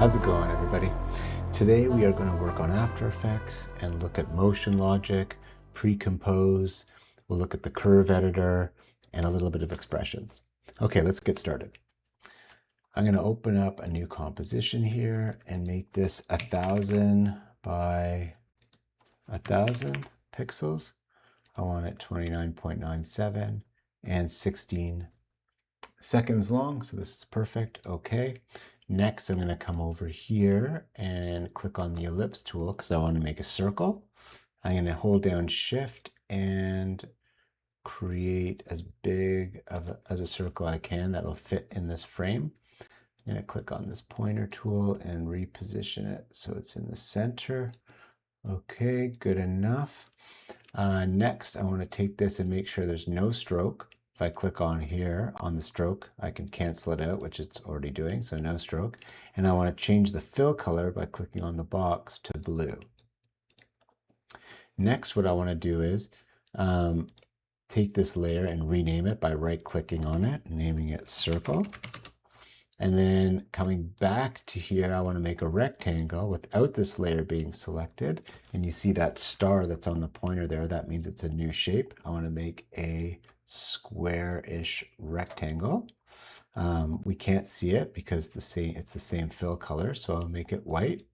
How's it going, everybody? Today we are going to work on After Effects and look at motion logic, pre-compose, we'll look at the curve editor, and a little bit of expressions. Okay, let's get started. I'm going to open up a new composition here and make this 1000 by 1000 pixels. I want it 29.97 and 16 seconds long, so this is perfect. Okay. Next, I'm going to come over here and click on the ellipse tool because I want to make a circle. I'm going to hold down Shift and create as big as a circle I can that'll fit in this frame. I'm going to click on this pointer tool and reposition it so it's in the center. Okay, good enough. Next, I want to take this and make sure there's no stroke. If I click on here on the stroke, I can cancel it out, which it's already doing, so no stroke. And I want to change the fill color by clicking on the box to blue. Next, what I want to do is take this layer and rename it by right-clicking on it, naming it circle. And then coming back to here, I want to make a rectangle without this layer being selected. And you see that star that's on the pointer there, that means it's a new shape. I want to make a square-ish rectangle. We can't see it because it's the same fill color, so I'll make it white.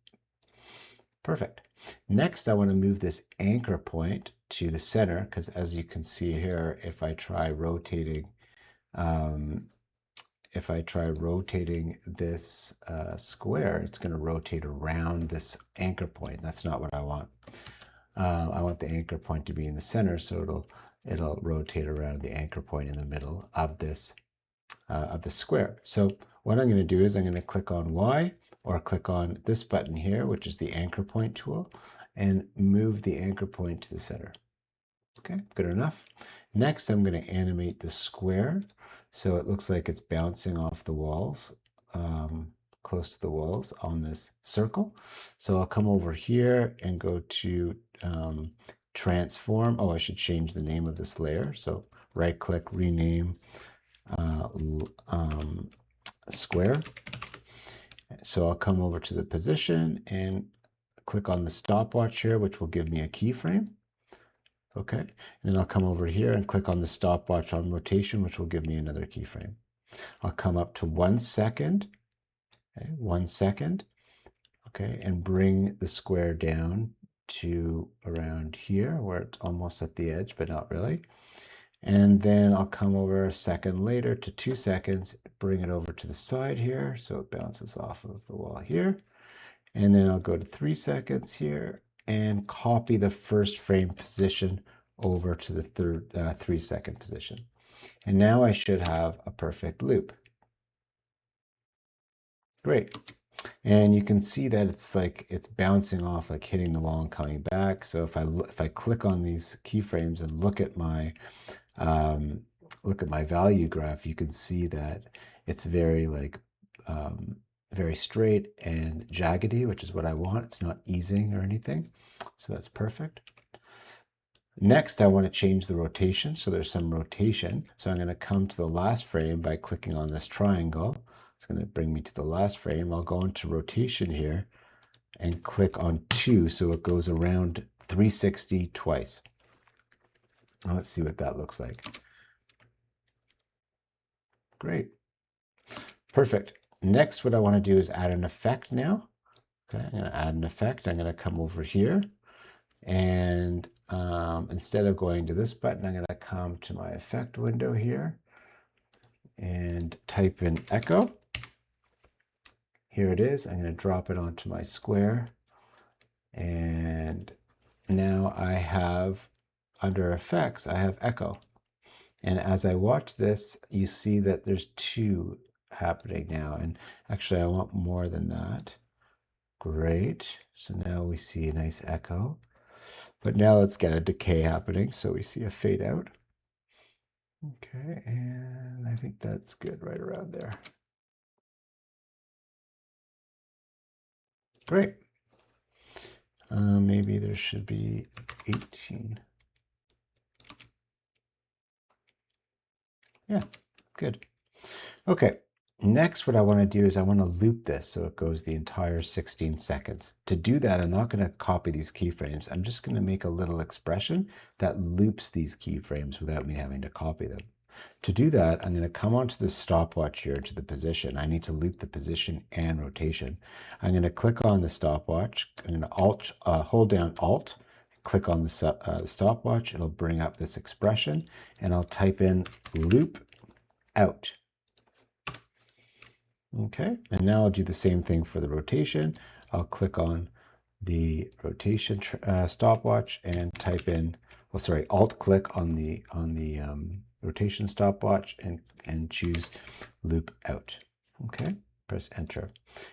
Perfect. Next, I want to move this anchor point to the center because as you can see here, if I try rotating this square, it's going to rotate around this anchor point. That's not what I want. I want the anchor point to be in the center, so it'll rotate around the anchor point in the middle of this square. So what I'm going to do is I'm going to click on Y or click on this button here, which is the anchor point tool, and move the anchor point to the center. Okay, good enough. Next, I'm going to animate the square. So it looks like it's bouncing off the walls, close to the walls on this circle. So I'll come over here and go to transform. Oh, I should change the name of this layer. So right click, rename square. So I'll come over to the position and click on the stopwatch here, which will give me a keyframe. Okay, and then I'll come over here and click on the stopwatch on rotation, which will give me another keyframe. I'll come up to 1 second, okay, 1 second, okay, and bring the square down to around here where it's almost at the edge, but not really. And then I'll come over a second later to 2 seconds, bring it over to the side here, so it bounces off of the wall here. And then I'll go to 3 seconds here and copy the first frame position over to the 3 second position. And now I should have a perfect loop. Great. And you can see that it's bouncing off, like hitting the wall and coming back. So if I click on these keyframes and look at my value graph, you can see that it's very very straight and jaggedy, which is what I want. It's not easing or anything. So that's perfect. Next, I want to change the rotation. So there's some rotation. So I'm going to come to the last frame by clicking on this triangle. It's going to bring me to the last frame. I'll go into rotation here and click on 2. So it goes around 360 twice. Now let's see what that looks like. Great. Perfect. Next, what I want to do is add an effect now. Okay, I'm going to add an effect. I'm going to come over here and instead of going to this button, I'm going to come to my effect window here and type in echo. Here it is. I'm going to drop it onto my square. And now I have, under effects, I have echo. And as I watch this, you see that there's 2 happening now. And actually, I want more than that. Great. So now we see a nice echo. But now let's get a decay happening. So we see a fade out. Okay, and I think that's good right around there. Great. Maybe there should be 18. Yeah, good. Okay, Next, what I want to do is I want to loop this so it goes the entire 16 seconds. To do that, I'm not going to copy these keyframes. I'm just going to make a little expression that loops these keyframes without me having to copy them. To do that, I'm going to come onto the stopwatch here to the position. I need to loop the position and rotation. I'm going to click on the stopwatch. I'm going to hold down Alt, click on the stopwatch. It'll bring up this expression, and I'll type in loop out. Okay, and now I'll do the same thing for the rotation. I'll click on the rotation stopwatch and type in, well, sorry, Alt click on the rotation stopwatch and choose loop out. Okay, press enter.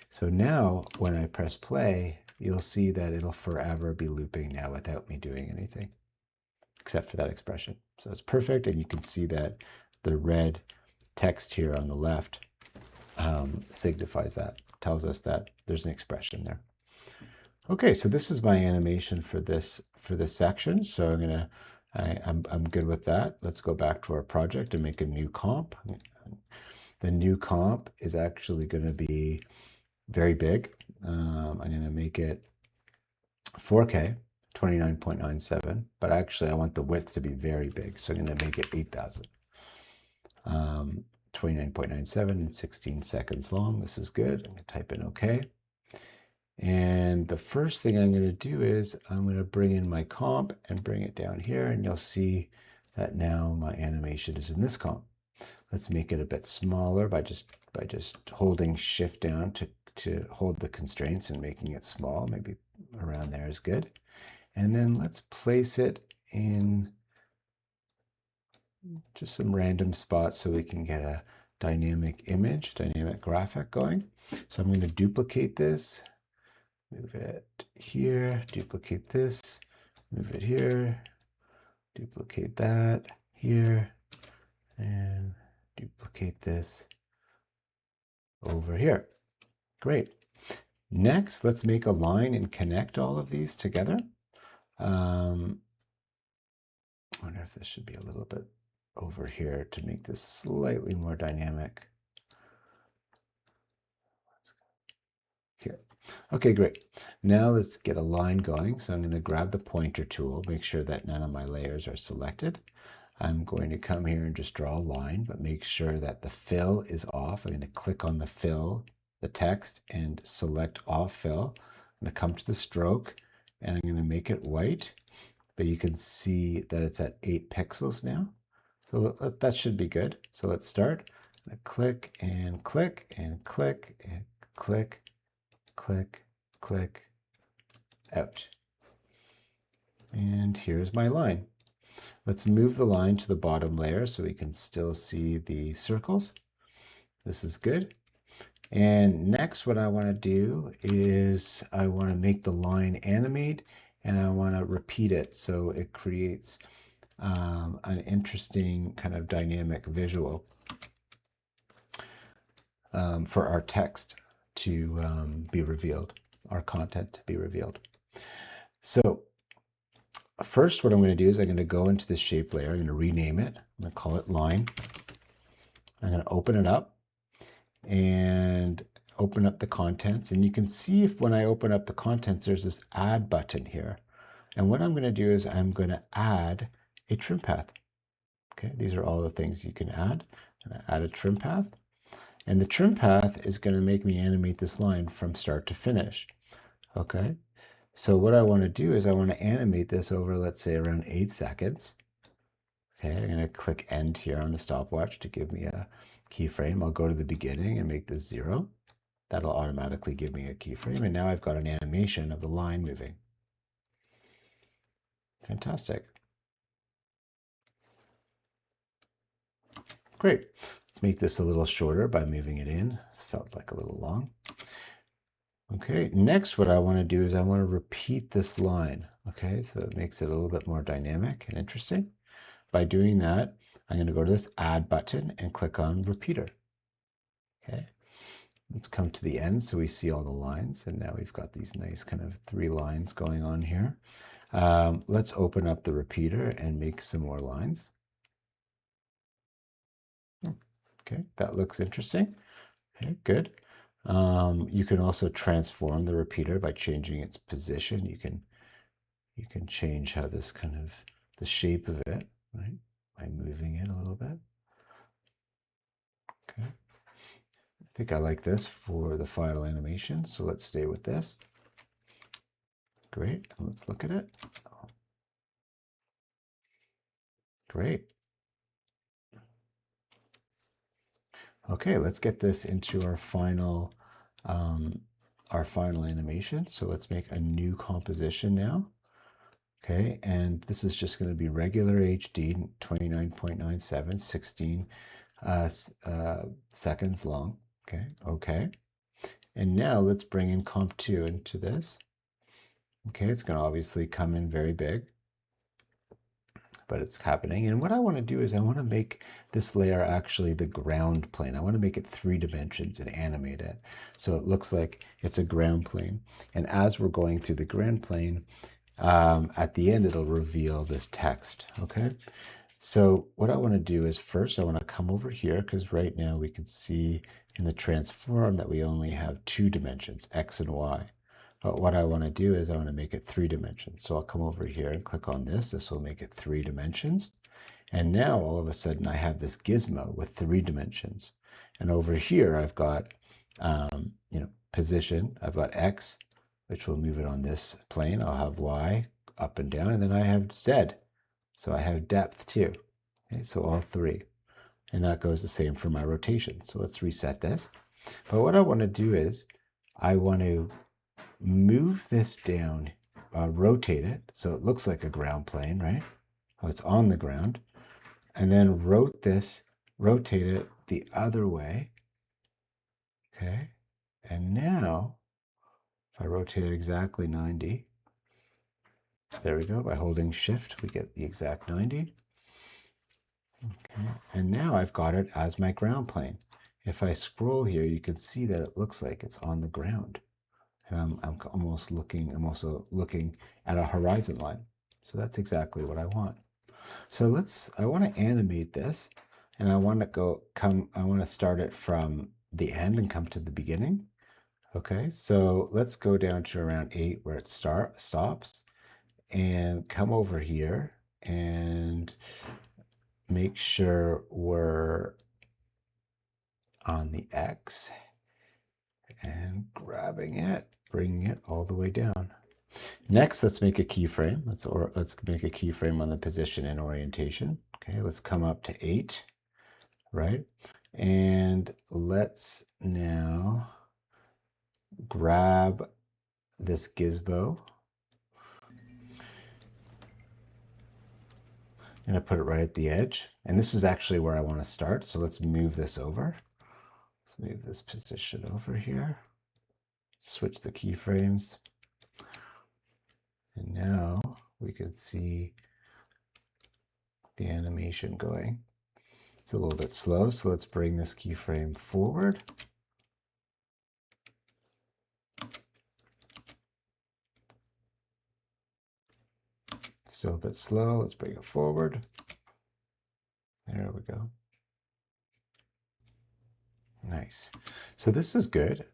So now when I press play, you'll see that it'll forever be looping now without me doing anything, except for that expression. So it's perfect, and you can see that the red text here on the left signifies that, tells us that there's an expression there. Okay, so this is my animation for this section. So I'm good with that. Let's go back to our project and make a new comp. The new comp is actually going to be very big. I'm going to make it 4K, 29.97, but actually I want the width to be very big. So I'm going to make it 8,000. 29.97 and 16 seconds long. This is good. I'm going to type in OK. And the first thing I'm going to do is I'm going to bring in my comp and bring it down here, and you'll see that now my animation is in this comp. Let's make it a bit smaller by just holding Shift down to hold the constraints and making it small. Maybe around there is good. And then let's place it in just some random spots so we can get a dynamic image, dynamic graphic going. So I'm going to duplicate this, move it here, duplicate this, move it here, duplicate that here, and duplicate this over here. Great. Next, let's make a line and connect all of these together. I wonder if this should be a little bit over here to make this slightly more dynamic. Here. Okay, great. Now let's get a line going. So I'm going to grab the pointer tool, make sure that none of my layers are selected. I'm going to come here and just draw a line, but make sure that the fill is off. I'm going to click on the fill, the text, and select off fill. I'm going to come to the stroke, and I'm going to make it white, but you can see that it's at 8 pixels now. So that should be good. So let's start. I'm going to click and click and click and click, click, click, out. And here's my line. Let's move the line to the bottom layer so we can still see the circles. This is good. And next, what I want to do is I want to make the line animate, and I want to repeat it so it creates an interesting kind of dynamic visual for our text to be revealed, our content to be revealed. So first, what I'm going to do is I'm going to go into the shape layer. I'm going to rename it. I'm going to call it line. I'm going to open it up and open up the contents. And you can see if when I open up the contents, there's this add button here. And what I'm going to do is I'm going to add a trim path. Okay, these are all the things you can add. I'm going to add a trim path. And the trim path is going to make me animate this line from start to finish. Okay, so what I want to do is I want to animate this over, let's say, around 8 seconds. Okay, I'm going to click end here on the stopwatch to give me a keyframe. I'll go to the beginning and make this 0. That'll automatically give me a keyframe. And now I've got an animation of the line moving. Fantastic. Great. Let's make this a little shorter by moving it in. It felt like a little long. Okay, next what I want to do is I want to repeat this line. Okay, so it makes it a little bit more dynamic and interesting. By doing that, I'm going to go to this add button and click on repeater. Okay, let's come to the end so we see all the lines, and now we've got these nice kind of 3 lines going on here. Let's open up the repeater and make some more lines. Okay, that looks interesting. Okay, good. You can also transform the repeater by changing its position. You can change how this kind of the shape of it, right? By moving it a little bit. Okay. I think I like this for the final animation, so let's stay with this. Great. Let's look at it. Great. Okay, let's get this into our final animation. So let's make a new composition now. Okay, and this is just going to be regular HD, 29.97, 16 seconds long. Okay, okay. And now let's bring in comp 2 into this. Okay, it's going to obviously come in very big, but it's happening. And what I want to do is I want to make this layer actually the ground plane. I want to make it 3 dimensions and animate it. So it looks like it's a ground plane. And as we're going through the ground plane, at the end, it'll reveal this text, okay? So what I want to do is first I want to come over here because right now we can see in the transform that we only have 2 dimensions, X and Y. But what I want to do is I want to make it 3 dimensions. So I'll come over here and click on this. This will make it 3 dimensions. And now all of a sudden I have this gizmo with 3 dimensions. And over here I've got, position. I've got X, which will move it on this plane. I'll have Y up and down, and then I have Z. So I have depth too. Okay, so all 3. And that goes the same for my rotation. So let's reset this. But what I want to do is I want to move this down, rotate it so it looks like a ground plane, right? Oh, it's on the ground. And then rotate it the other way. Okay. And now, if I rotate it exactly 90, there we go. By holding shift, we get the exact 90. Okay. And now I've got it as my ground plane. If I scroll here, you can see that it looks like it's on the ground. And I'm also looking at a horizon line. So that's exactly what I want. So I want to animate this, and I want to start it from the end and come to the beginning. Okay, so let's go down to around 8 where it stops, and come over here and make sure we're on the X and grabbing it, bringing it all the way down. Next, let's make a keyframe. Let's make a keyframe on the position and orientation. Okay, let's come up to 8, right? And let's now grab this gizmo. I'm going to put it right at the edge. And this is actually where I want to start. So let's move this over. Let's move this position over here. Switch the keyframes. And now we can see the animation going. It's a little bit slow, so let's bring this keyframe forward. Still a bit slow, let's bring it forward. There we go. Nice. So this is good.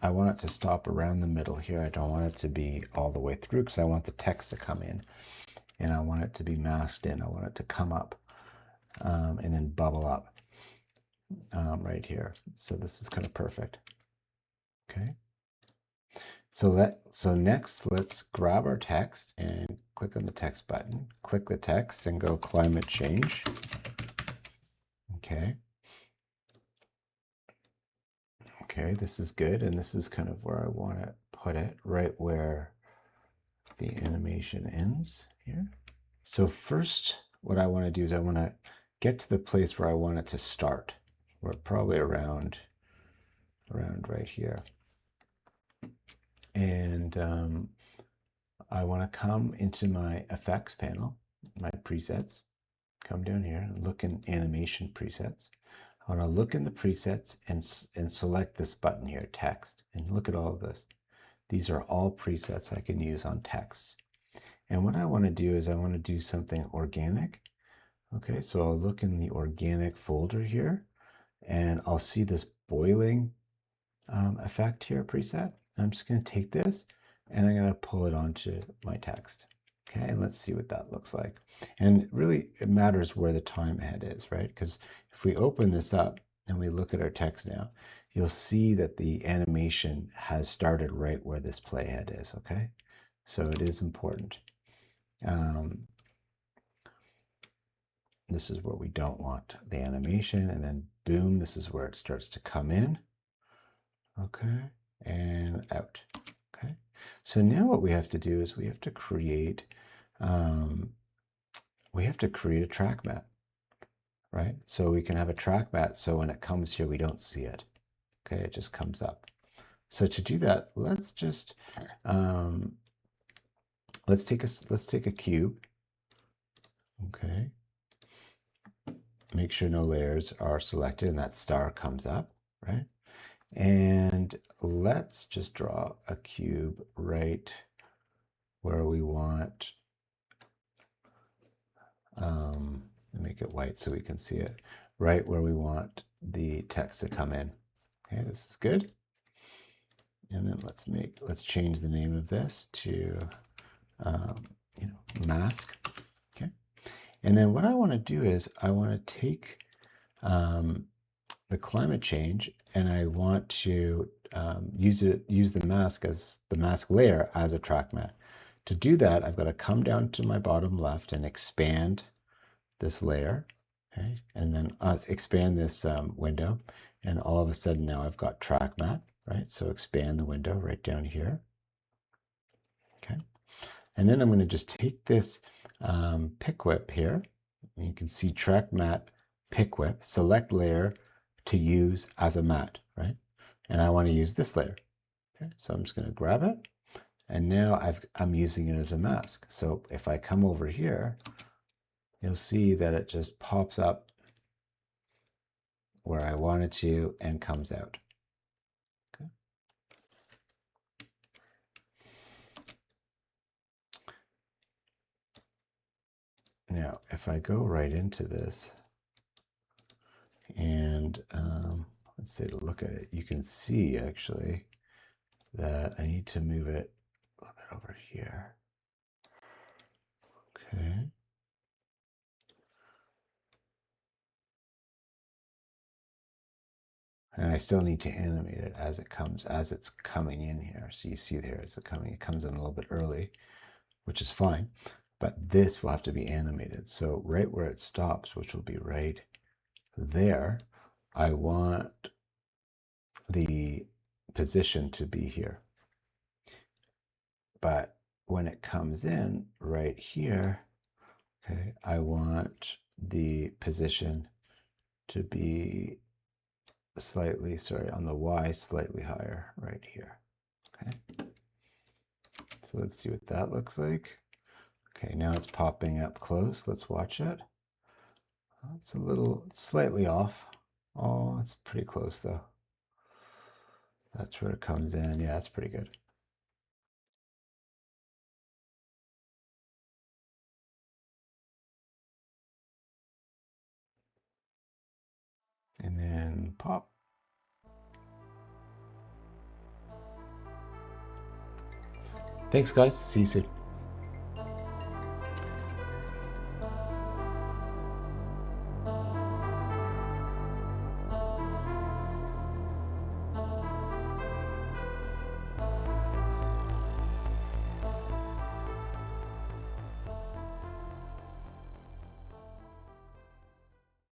I want it to stop around the middle here. I don't want it to be all the way through because I want the text to come in. And I want it to be masked in. I want it to come up and then bubble up right here. So this is kind of perfect. Okay. So next, let's grab our text and click on the text button. Click the text and go climate change. Okay. Okay, this is good, and this is kind of where I want to put it, right where the animation ends here. So first, what I want to do is I want to get to the place where I want it to start. We're probably around right here. And I want to come into my effects panel, my presets, come down here and look in animation presets. I want to look in the presets and select this button here, text, and look at all of this. These are all presets I can use on text. And what I want to do is I want to do something organic. Okay, so I'll look in the organic folder here, and I'll see this boiling effect here preset. I'm just going to take this and I'm going to pull it onto my text. Okay, and let's see what that looks like. And really, it matters where the time head is, right? Because if we open this up and we look at our text now, you'll see that the animation has started right where this playhead is, okay? So it is important. This is where we don't want the animation, and then boom, this is where it starts to come in. Okay, and out. Okay, so now what we have to do is we have to create a track mat, right? So we can have a track mat so when it comes here, we don't see it. Okay, it just comes up. So to do that, let's just let's take a cube. Okay, make sure no layers are selected and that star comes up, right? And let's just draw a cube right where we want, make it white so we can see it, right where we want the text to come in. Okay, this is good. And then let's change the name of this to, mask. Okay. And then what I want to do is I want to take the climate change and I want to use the mask as the mask layer as a track mat. To do that, I've got to come down to my bottom left and expand this layer, okay, and then expand this window, and all of a sudden now I've got track mat, right? So expand the window right down here, okay, and then I'm going to just take this pick whip here. You can see track mat pick whip, select layer to use as a mat, right? And I want to use this layer. Okay, so I'm just going to grab it, and now I'm using it as a mask. So if I come over here, you'll see that it just pops up where I want it to and comes out. Okay. Now, if I go right into this and let's say to look at it, you can see actually that I need to move it a little bit over here. Okay. And I still need to animate it as it's coming in here. So you see there as it comes in a little bit early, which is fine, but this will have to be animated. So right where it stops, which will be right there, I want the position to be here. But when it comes in right here, okay, I want the position to be slightly, on the Y, slightly higher right here. Okay. So let's see what that looks like. Okay, now it's popping up close. Let's watch it. It's a little slightly off. Oh, it's pretty close though. That's where it comes in. Yeah, that's pretty good. And then pop. Thanks, guys. See you soon.